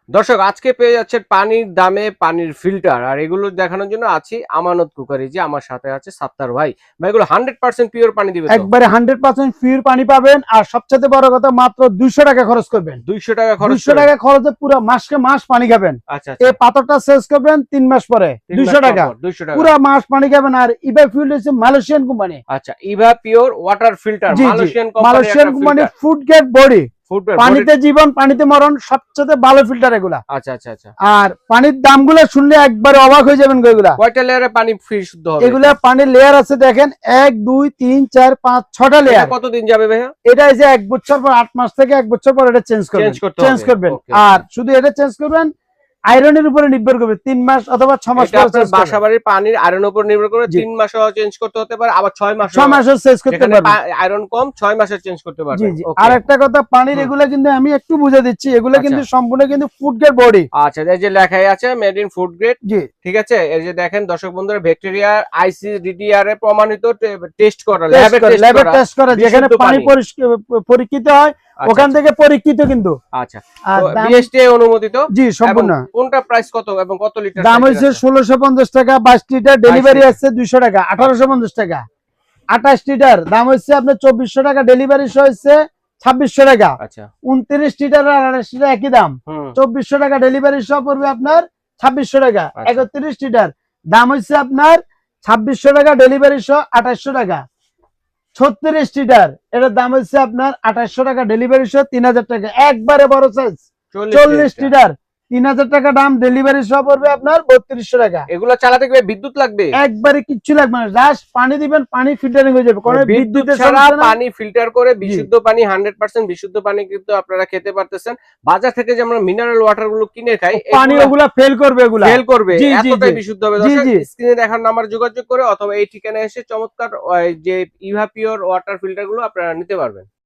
দর্শক আজকে পেয়ে যাচ্ছেন পানির দামে পানির ফিল্টার, আর এগুলো দেখানোর জন্য আছি আমানত কুকারি, যে আমার সাথে আছে সাত্তার ভাই। ভাই এগুলো 100% পিওর পানি দিবে তো? একবারে 100% পিওর পানি পাবেন। আর সবচেয়ে বড় কথা, মাত্র 200 টাকা খরচ করবেন। 200 টাকা খরচ 200 টাকা খরচে পুরো মাসকে মাস পানি খাবেন। আচ্ছা এই পাথরটা শেষ করবেন 3 মাস পরে, 200 টাকা 200 টাকা পুরো মাস পানি খাবেন। আর ইভা ফিল্ড হচ্ছে মালয়েশিয়ান কোম্পানি। আচ্ছা, Eva pure water filter, Malaysian company, food grade body. পানিতে জীবন পানিতে মরণ, সবচেয়ে ভালো ফিল্টার এগুলা। আচ্ছা আচ্ছা আচ্ছা। আর পানির দামগুলো শুনলে একবারে অবাক হয়ে যাবেন। এগুলা কয়টা লেয়ারে পানি ফ্রি শুদ্ধ হবে? এগুলা পানির লেয়ার আছে, দেখেন 1 2 3 4 5 6টা লেয়ার। কতদিন যাবে ভাইয়া? এটা এই যে 1 বছর পর, 8 মাস থেকে 1 বছর পর এটা চেঞ্জ করবেন। আর শুধু এটা চেঞ্জ করবেন আয়রনের উপরে নির্ভর করবে, 3 মাস অথবা 6 মাস পর চেঞ্জ করবেন। বাসাবাড়ির পানির আয়রনের উপর নির্ভর করে 3 মাসও চেঞ্জ করতে হতে পারে, আবার 6 মাসও চেঞ্জ করতে পারবেন। আয়রন কম 6 মাসে চেঞ্জ করতে পারবেন। জি জি। আর একটা কথা, পানির এগুলা কিন্তু আমি একটু বুঝে দিচ্ছি, এগুলা কিন্তু সম্পূর্ণ কিন্তু ফুড গ্রেড বডি। আচ্ছা, এই যে লেখাই আছে মেড ইন ফুড গ্রেড। জি ঠিক আছে। এই যে দেখেন দর্শক বন্ধুরা, ব্যাকটেরিয়া আইসিডিডিআর এ প্রমাণিত, টেস্ট করা, ল্যাবে টেস্ট করা, যেখানে পানি পরীক্ষিত হয় ওখান থেকে পরীক্ষিত কিন্তু। আচ্ছা, বিএসটি অনুমোদিত। জি সম্পূর্ণ। কোনটা প্রাইস কত এবং কত লিটার? দাম হইছে 1650 টাকা, 22 লিটার। ডেলিভারি আছে 200 টাকা, 1850 টাকা। 28 লিটার দাম হচ্ছে আপনার 2400 টাকা, ডেলিভারি সহ হচ্ছে 2600 টাকা। আচ্ছা, 29 লিটার আর 28 লিটার একই দাম, 2400 টাকা, ডেলিভারি সহ পড়বে আপনার 2600 টাকা। 31 লিটার দাম হচ্ছে আপনার 2600 টাকা, ডেলিভারি সহ 2800 টাকা। 36 লিটার এটার দাম হচ্ছে আপনার 2800 টাকা, ডেলিভারি সহ 3000 টাকা। একবারে বড় সাইজ 40 লিটার 3000 টাকা দাম, ডেলিভারি সহ পড়বে আপনার 3200 টাকা। এগুলো চালাতে গেলে বিদ্যুৎ লাগবে? একবারে কিচ্ছু লাগবে না, জাস্ট পানি দিবেন, পানি ফিল্টারিং হয়ে যাবে। কোনো বিদ্যুৎ ছাড়া পানি ফিল্টার করে বিশুদ্ধ পানি, 100% বিশুদ্ধ পানি কিন্তু আপনারা খেতে পারতেছেন। বাজার থেকে যে আমরা মিনারেল ওয়াটার গুলো কিনে খাই, পানি ওগুলা ফেল করবে, এতটাই বিশুদ্ধ হবে। স্ক্রিনে দেখার নাম্বার যোগাযোগ করে অথবা এই ঠিকানায় এসে চমৎকার যে ইভা পিওর ওয়াটার ফিল্টার গুলো আপনারা নিতে পারবেন।